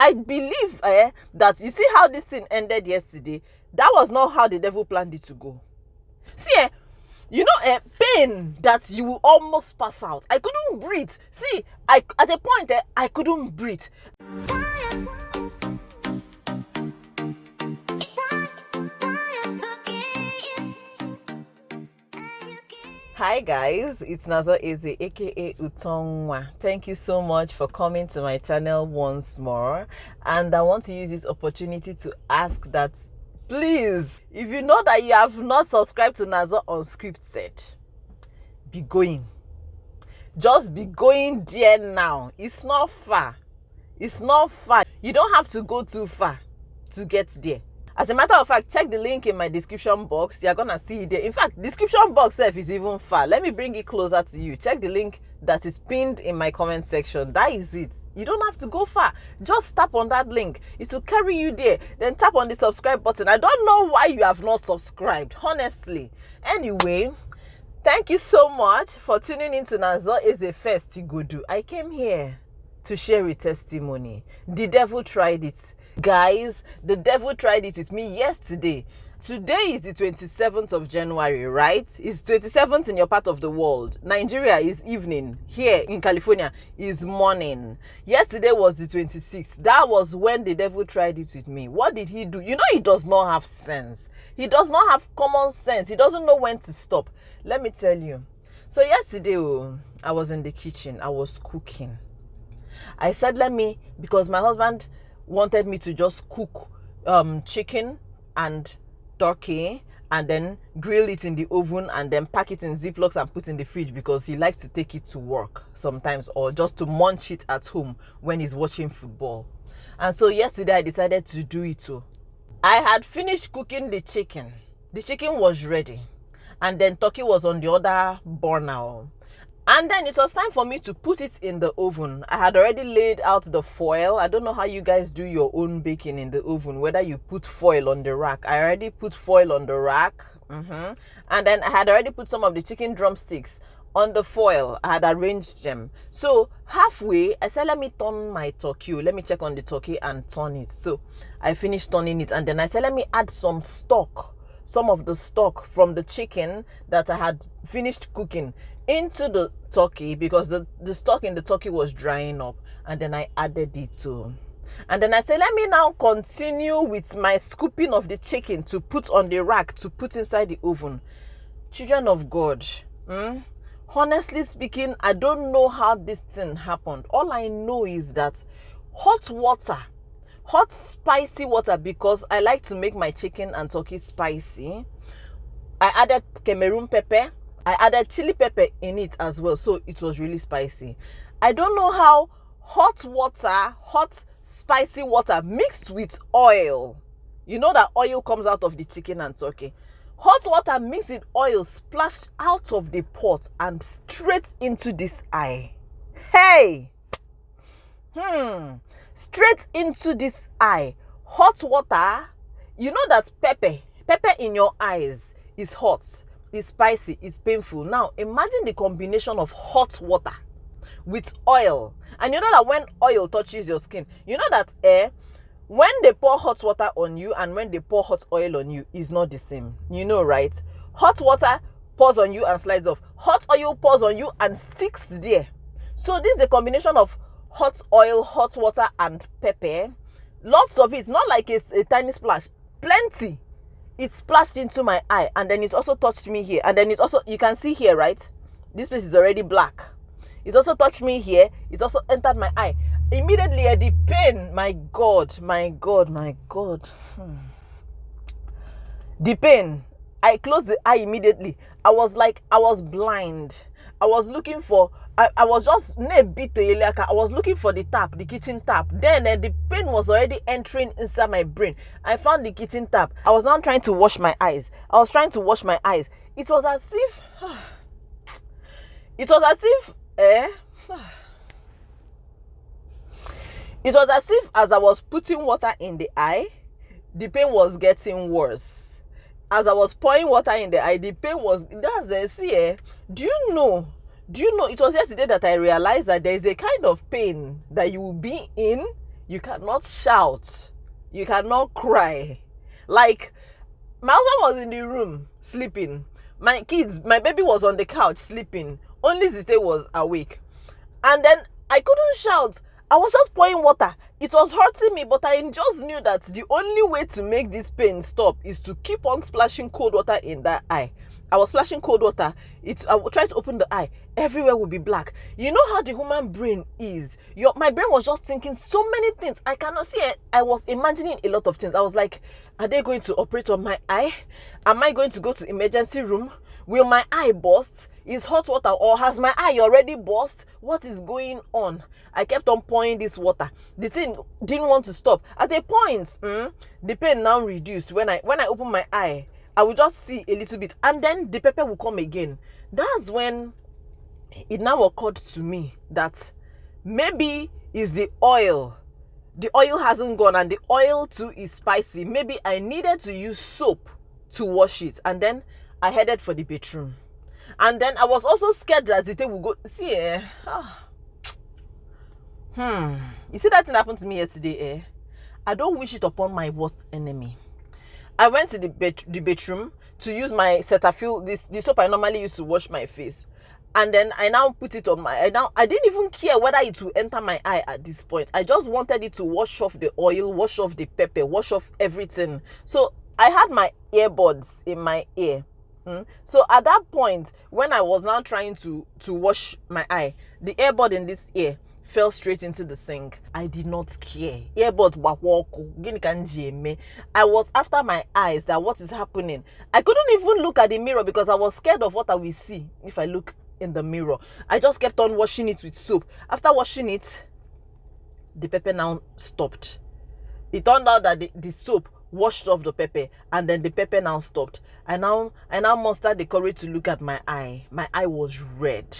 I believe that you see how this thing ended yesterday. That was not how the devil planned it to go. See, you know, pain that you will almost pass out. I couldn't breathe. See, at a point, I couldn't breathe. Hi guys, it's nazor.ezeh, aka Utongwa. Thank you so much for coming to my channel once more. And I want to use this opportunity to ask that, please, if you know that you have not subscribed to Nazor Unscripted, be going. Just be going there now. It's not far. It's not far. You don't have to go too far to get there. As a matter of fact, check the link in my description box. You're gonna see it there. In fact, description box itself is even far. Let me bring it closer to you. Check the link that is pinned in my comment section. That is it. You don't have to go far. Just tap on that link. It will carry you there. Then tap on the subscribe button. I don't know why you have not subscribed, honestly. Anyway, thank you so much for tuning into Nazor.ezeh First Igodu. I came here to share a testimony. The devil tried it. Guys, the devil tried it with me yesterday. Today is the 27th of January, right? It's 27th in your part of the world. Nigeria is evening. Here in California is morning. Yesterday was the 26th. That was when the devil tried it with me. What did he do? You know, he does not have sense. He does not have common sense. He doesn't know when to stop. Let me tell you. So yesterday, I was in the kitchen. I was cooking. I said, because my husband wanted me to just cook chicken and turkey and then grill it in the oven and then pack it in Ziplocs and put in the fridge, because he likes to take it to work sometimes or just to munch it at home when he's watching football. And so yesterday I decided to do it too. I had finished cooking the chicken. The chicken was ready, and then turkey was on the other burner. And then it was time for me to put it in the oven. I had already laid out the foil. I don't know how you guys do your own baking in the oven, whether you put foil on the rack. I already put foil on the rack. And then I had already put some of the chicken drumsticks on the foil. I had arranged them. So halfway, I said, let me turn my turkey. Let me check on the turkey and turn it. So I finished turning it. And then I said, let me add some stock. Some of the stock from the chicken that I had finished cooking into the turkey, because the stock in the turkey was drying up. And then I added it too. And then I said, let me now continue with my scooping of the chicken to put on the rack to put inside the oven. Children of God, honestly speaking, I don't know how this thing happened. All I know is that hot spicy water, because I like to make my chicken and turkey spicy. I added Cameroon pepper. I added chili pepper in it as well, so it was really spicy. I don't know how hot spicy water mixed with oil. You know that oil comes out of the chicken and turkey. Hot water mixed with oil splashed out of the pot and straight into this eye. Hey! Straight into this eye. Hot water. You know that pepper in your eyes is hot. It's spicy, it's painful. Now, imagine the combination of hot water with oil. And you know that when oil touches your skin, you know that when they pour hot water on you and when they pour hot oil on you is not the same. You know, right? Hot water pours on you and slides off. Hot oil pours on you and sticks there. So this is a combination of hot oil, hot water, and pepper. Lots of it, not like it's a tiny splash. Plenty. It splashed into my eye, and then it also touched me here, and then it also, you can see here, right? This place is already black. It also touched me here. It also entered my eye. Immediately, the pain, my God. The pain. I closed the eye immediately. I was blind. I was looking for, I was just, I was looking for the tap, the kitchen tap. Then the pain was already entering inside my brain. I found the kitchen tap. I was now trying to wash my eyes. It was as if, as I was putting water in the eye, the pain was getting worse. As I was pouring water in the eye, the pain was, do you know, it was yesterday that I realized that there is a kind of pain that you will be in, You cannot shout. You cannot cry. Like, my husband was in the room sleeping. My baby was on the couch sleeping. Only Zite was awake. And then I couldn't shout. I was just pouring water. It was hurting me, but I just knew that the only way to make this pain stop is to keep on splashing cold water in that eye. I was splashing cold water. I would try to open the eye. Everywhere would be black. You know how the human brain is. My brain was just thinking so many things. I cannot see it. I was imagining a lot of things. I was like, are they going to operate on my eye? Am I going to go to emergency room? Will my eye burst? Is hot water, or has my eye already burst? What is going on? I kept on pouring this water. The thing didn't want to stop. At a point, the pain now reduced. When I open my eye, I will just see a little bit, and then the pepper will come again. That's when it now occurred to me that maybe it's the oil. The oil hasn't gone, and the oil too is spicy. Maybe I needed to use soap to wash it. And then I headed for the bedroom. And then I was also scared that Zite would go. See, You see that thing happened to me yesterday, I don't wish it upon my worst enemy. I went to the bedroom to use my Cetaphil, the soap I normally use to wash my face. And then I now put it on I didn't even care whether it will enter my eye at this point. I just wanted it to wash off the oil, wash off the pepper, wash off everything. So I had my earbuds in my ear. So at that point, when I was now trying to wash my eye, the earbud in this ear fell straight into the sink. I did not care. Earbud I was after my eyes, that what is happening. I couldn't even look at the mirror because I was scared of what I will see if I look in the mirror. I just kept on washing it with soap. After washing it, the pepper now stopped. It turned out that the soap washed off the pepper, and then the pepper now stopped. I now mustered the courage to look at my eye. My eye was red.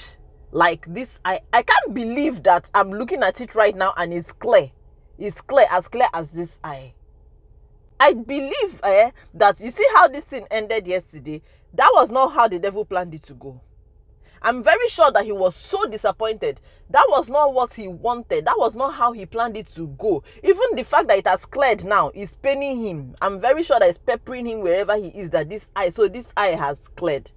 Like this eye. I can't believe that I'm looking at it right now and it's clear. It's clear as this eye. I believe that, you see how this thing ended yesterday? That was not how the devil planned it to go. I'm very sure that he was so disappointed. That was not what he wanted. That was not how he planned it to go. Even the fact that it has cleared now is paining him. I'm very sure that it's peppering him wherever he is, that this eye has cleared.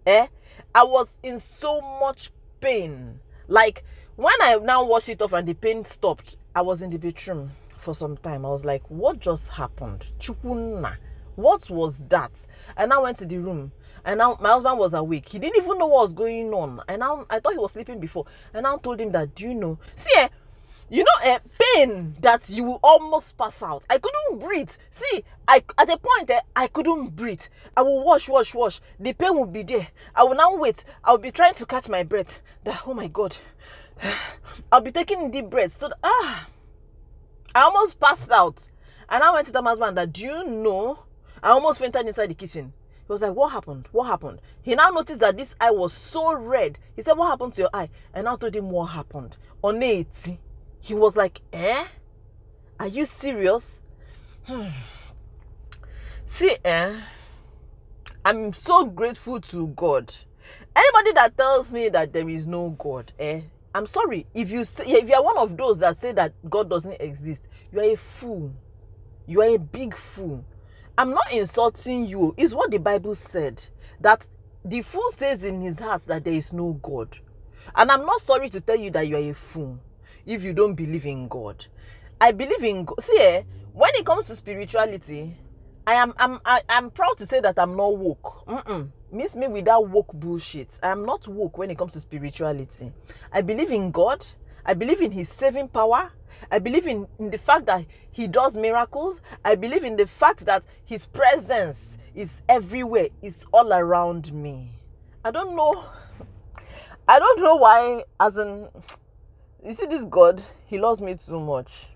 I was in so much pain. Like, when I now washed it off and the pain stopped, I was in the bedroom for some time. I was like, what just happened? Chukuna. What was that? And I went to the room. And now my husband was awake. He didn't even know what was going on. And now I thought he was sleeping before. And I told him that, do you know? See, pain that you will almost pass out. I couldn't breathe. See, at a point, I couldn't breathe. I will wash. The pain will be there. I will now wait. I will be trying to catch my breath. Oh my God. I'll be taking deep breaths. So, I almost passed out. And I went to my husband that, do you know? I almost fainted inside the kitchen. He was like, what happened? What happened? He now noticed that this eye was so red. He said, what happened to your eye? And I told him what happened. On it, he was like, are you serious? See, I'm so grateful to God. Anybody that tells me that there is no God, I'm sorry. If you are one of those that say that God doesn't exist, you are a fool. You are a big fool. I'm not insulting you. It's what the Bible said. That the fool says in his heart that there is no God. And I'm not sorry to tell you that you are a fool if you don't believe in God. I believe in God. See, when it comes to spirituality, I'm proud to say that I'm not woke. Miss me with that woke bullshit. I'm not woke when it comes to spirituality. I believe in God. I believe in his saving power. I believe in the fact that he does miracles. I believe in the fact that his presence is everywhere. It's all around me. I don't know why, you see this God, he loves me too much.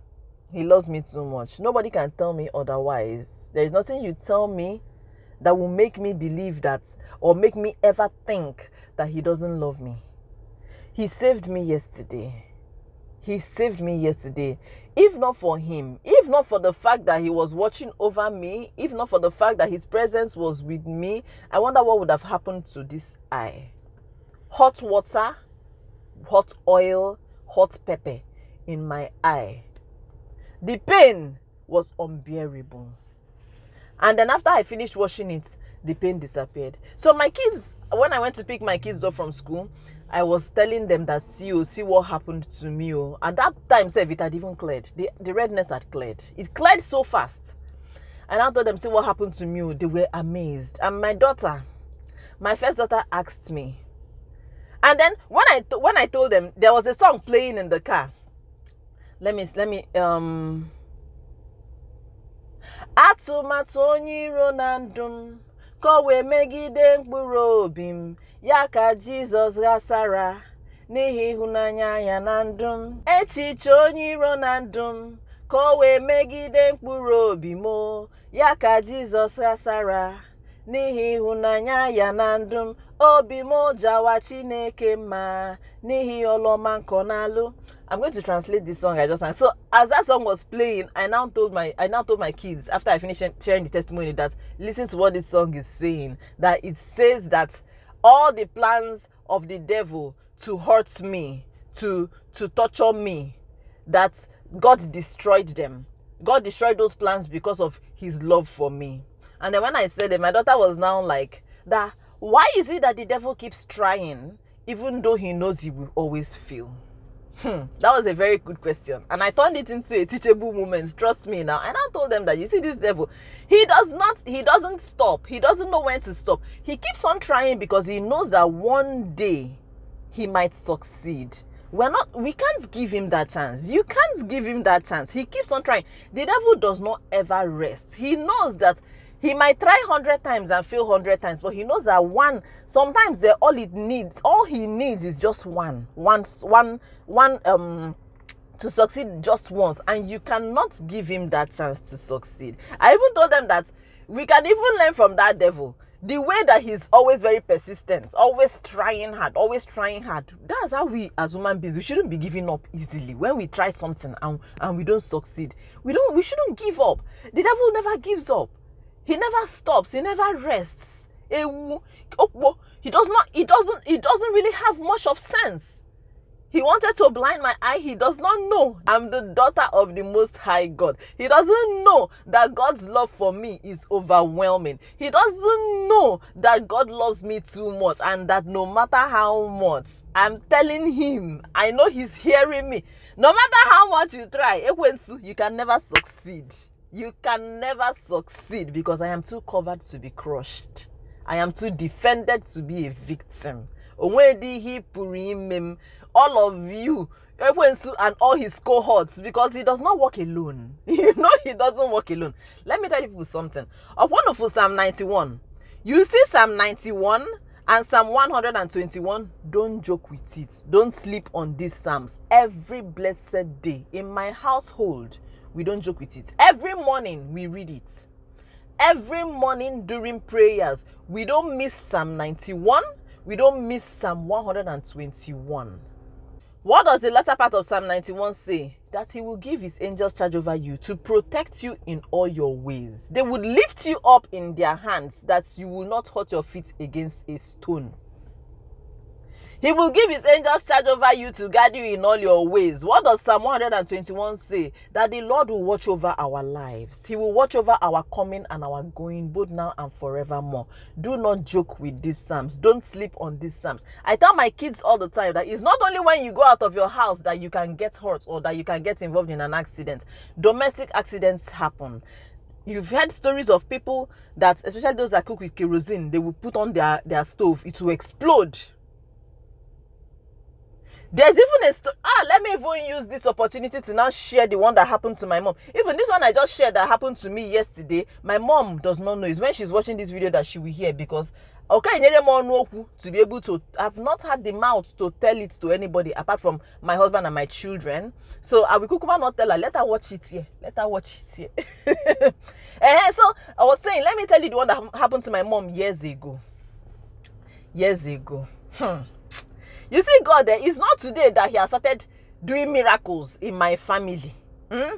He loves me too much. Nobody can tell me otherwise. There is nothing you tell me that will make me believe that, or make me ever think that he doesn't love me. He saved me yesterday. He saved me yesterday. If not for him, if not for the fact that he was watching over me, if not for the fact that his presence was with me, I wonder what would have happened to this eye. Hot water, hot oil, hot pepper in my eye. The pain was unbearable. And then after I finished washing it, the pain disappeared. So my kids, when I went to pick my kids up from school, I was telling them that see what happened to me. At that time, it had even cleared. The redness had cleared. It cleared so fast. And I told them, see what happened to me. They were amazed. And my first daughter asked me. And then when I told them, there was a song playing in the car. Let me atụmatụ onye iro na ndụ m ka o wee megide mkpụrụ obi m ya ka Jizọs ghasara n'ihi ịhụnanya ya na ndụ m. Echiche onye iro na ndụ m ka o wee megide mkpụrụ obi m ya ka Jizọs ghasara n'ihi ịhụnanya ya na ndụ m. Obi m jawa Chineke mma n'ihi ọlụọma nke ọ na-alụ. I'm going to translate this song I just sang. So as that song was playing, I now told my kids after I finished sharing the testimony that listen to what this song is saying. That it says that all the plans of the devil to hurt me, to torture me, that God destroyed them. God destroyed those plans because of his love for me. And then when I said it, my daughter was now like, that why is it that the devil keeps trying even though he knows he will always fail? That was a very good question, and I turned it into a teachable moment. Trust me now. And I told them that you see this devil, he doesn't stop. He doesn't know when to stop. He keeps on trying because he knows that one day he might succeed. We can't give him that chance. You can't give him that chance. He keeps on trying. The devil does not ever rest. He knows that he might try 100 times and fail 100 times, but he knows that sometimes all he needs is just one to succeed just once, and you cannot give him that chance to succeed. I even told them that we can even learn from that devil. The way that he's always very persistent, always trying hard. That's how we as human beings, we shouldn't be giving up easily. When we try something and we don't succeed, we shouldn't give up. The devil never gives up. He never stops. He never rests. He doesn't really have much of sense. He wanted to blind my eye. He does not know I'm the daughter of the Most High God. He doesn't know that God's love for me is overwhelming. He doesn't know that God loves me too much, and that no matter how much I'm telling him, I know he's hearing me. No matter how much you try, you can never succeed. You can never succeed because I am too covered to be crushed. I am too defended to be a victim. All of you, and all his cohorts, because he does not walk alone. You know, he doesn't walk alone. Let me tell you something. Of wonderful Psalm 91. You see Psalm 91 and Psalm 121. Don't joke with it. Don't sleep on these Psalms. Every blessed day in my household, we don't joke with it. Every morning we read it. Every morning during prayers, we don't miss Psalm 91. We don't miss Psalm 121. What does the latter part of Psalm 91 say? That he will give his angels charge over you to protect you in all your ways. They would lift you up in their hands that you will not hurt your feet against a stone. He will give his angels charge over you to guide you in all your ways. What does Psalm 121 say? That the Lord will watch over our lives. He will watch over our coming and our going, both now and forevermore. Do not joke with these Psalms. Don't sleep on these Psalms. I tell my kids all the time that it's not only when you go out of your house that you can get hurt or that you can get involved in an accident. Domestic accidents happen. You've heard stories of people that, especially those that cook with kerosene, they will put on their stove, it will explode. There's even let me even use this opportunity to now share the one that happened to my mom. Even this one I just shared that happened to me yesterday, my mom does not know. It's when she's watching this video that she will hear, because to be able to, I've not had the mouth to tell it to anybody apart from my husband and my children. So I will not tell her, let her watch it here. So I was saying, let me tell you the one that happened to my mom years ago. You see, God, it's not today that he has started doing miracles in my family.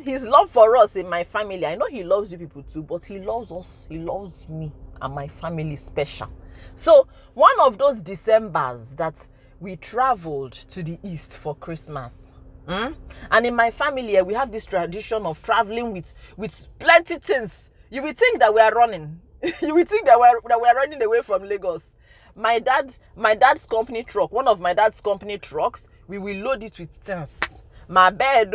His love for us in my family. I know he loves you people too, but he loves us. He loves me and my family special. So one of those Decembers that we traveled to the east for Christmas. And in my family, we have this tradition of traveling with plenty things. You will think that we are running. You will think that we are running away from Lagos. My dad's company truck, one of my dad's company trucks, we will load it with things. My bed,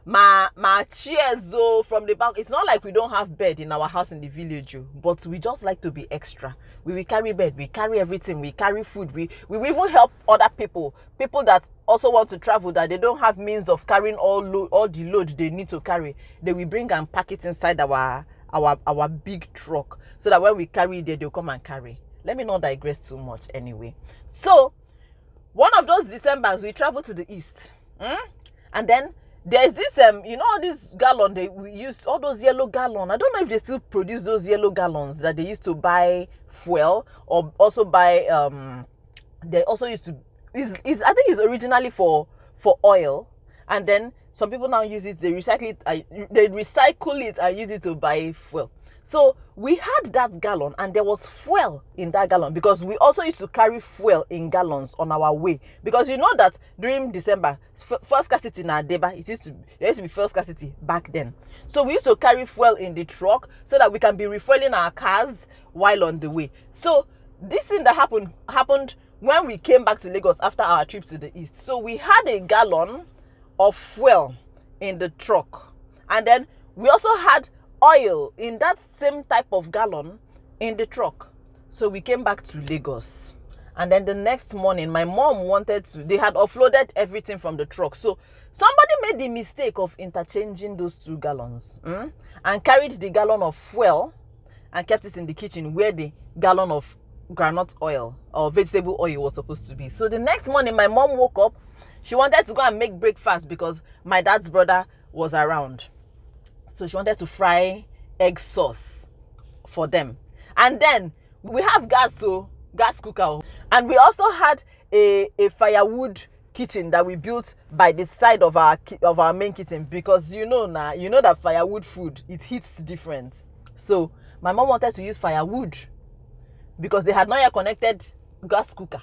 my chairs, from the back. It's not like we don't have bed in our house in the village, but we just like to be extra. We will carry bed, we carry everything, we carry food, we will even help other people that also want to travel, that they don't have means of carrying all the load they need to carry. They will bring and pack it inside our big truck, so that when we carry it, they'll come and carry. Let me not digress too much anyway. So one of those Decembers, we travel to the east, and then there's this all this gallon we used, all those yellow gallon. I don't know if they still produce those yellow gallons that they used to buy fuel, or also buy they also used to I think it's originally for oil, and then some people now use it, they recycle it and use it to buy fuel. So we had that gallon, and there was fuel in that gallon, because we also used to carry fuel in gallons on our way. Because you know that during December, first scarcity in Adeba, there used to be first scarcity back then. So we used to carry fuel in the truck so that we can be refueling our cars while on the way. So this thing that happened when we came back to Lagos after our trip to the east. So we had a gallon of fuel in the truck, and then we also had oil in that same type of gallon in the truck. So we came back to Lagos, and then the next morning my mom they had offloaded everything from the truck. So somebody made the mistake of interchanging those 2 gallons and carried the gallon of fuel and kept it in the kitchen, where the gallon of groundnut oil or vegetable oil was supposed to be. So the next morning my mom woke up. She wanted to go and make breakfast because my dad's brother was around. So she wanted to fry egg sauce for them. And then we have gas cooker. And we also had a firewood kitchen that we built by the side of our main kitchen, because you know that firewood food, it hits different. So my mom wanted to use firewood because they had not yet connected gas cooker.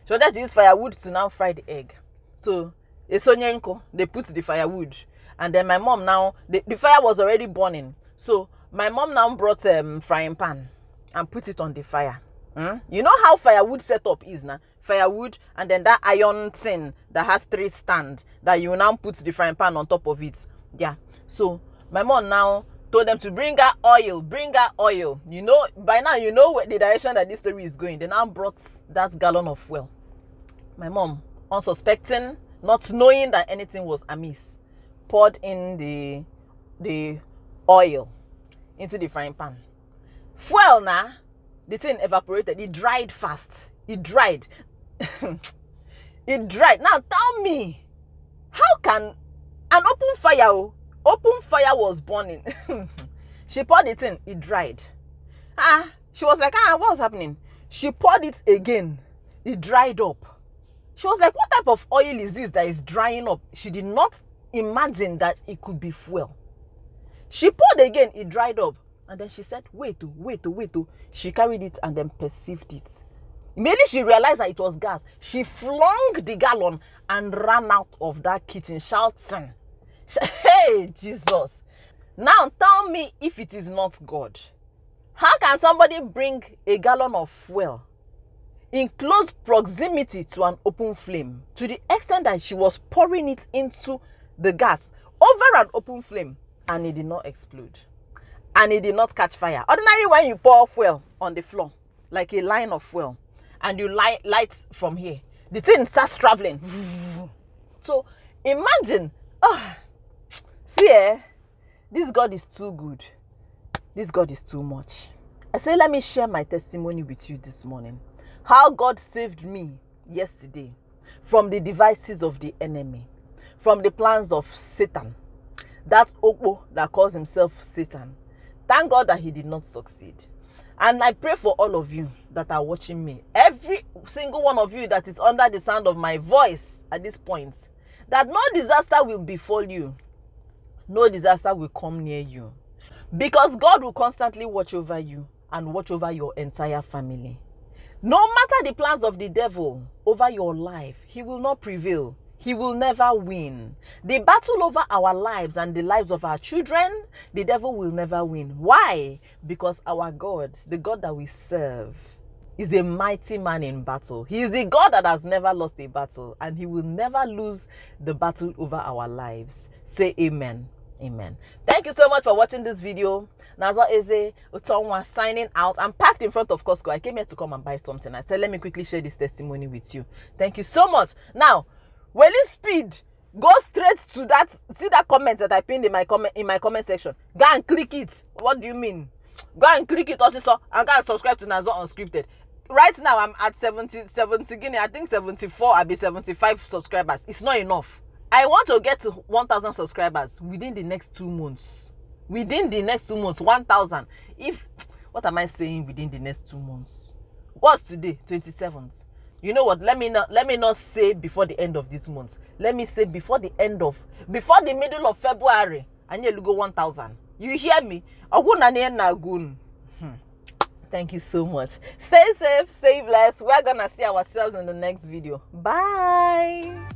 She wanted to use firewood to now fry the egg. So they put the firewood. And then my mom now, the fire was already burning. So my mom now brought frying pan and put it on the fire. You know how firewood setup is now? Firewood, and then that iron tin that has 3 stands that you now put the frying pan on top of it. Yeah. So my mom now told them to bring out oil. You know, by now you know the direction that this story is going. They now brought that gallon of fuel. My mom, unsuspecting, not knowing that anything was amiss, poured in the oil into the frying pan. Fuel now, the thing evaporated. It dried fast. It dried. It dried. Now tell me, how can an open fire was burning? She poured it in. It dried. She was like, what's happening? She poured it again. It dried up. She was like, what type of oil is this that is drying up? She did not imagine that it could be fuel. She poured again, it dried up. And then she said, wait. She carried it and then perceived it. Immediately she realized that it was gas. She flung the gallon and ran out of that kitchen shouting, hey, Jesus. Now tell me if it is not God. How can somebody bring a gallon of fuel in close proximity to an open flame, to the extent that she was pouring it into the gas over an open flame, and it did not explode, and it did not catch fire? Ordinarily, when you pour fuel on the floor, like a line of fuel, and you light from here, the thing starts traveling. So imagine, this God is too good. This God is too much. I say, let me share my testimony with you this morning. How God saved me yesterday from the devices of the enemy, from the plans of Satan, that Okpo that calls himself Satan. Thank God that he did not succeed. And I pray for all of you that are watching me, every single one of you that is under the sound of my voice at this point, that no disaster will befall you. No disaster will come near you. Because God will constantly watch over you and watch over your entire family. No matter the plans of the devil over your life, he will not prevail. he will never win. The battle over our lives and the lives of our children, the devil will never win. Why? Because our God, the God that we serve, is a mighty man in battle. He is the God that has never lost a battle, and he will never lose the battle over our lives. Say amen. Amen. Thank you so much for watching this video. Nazor.ezeh Utonwa signing out. I'm packed in front of Costco. I came here to come and buy something. I said, let me quickly share this testimony with you. Thank you so much. Now, Welly Speed, go straight to that. See that comment that I pinned in my comment section. Go and click it. What do you mean? Go and click it also, and go and subscribe to Nazor Unscripted. Right now, I'm at 70 guinea. I think 74. I'll be 75 subscribers. It's not enough. I want to get to 1,000 subscribers within the next 2 months. Within the next 2 months, 1,000. What am I saying within the next 2 months? What's today? 27th. You know what? Let me not say before the end of this month. Let me say before the middle of February. And you go 1,000. You hear me? Thank you so much. Stay safe, stay blessed. We're gonna see ourselves in the next video. Bye.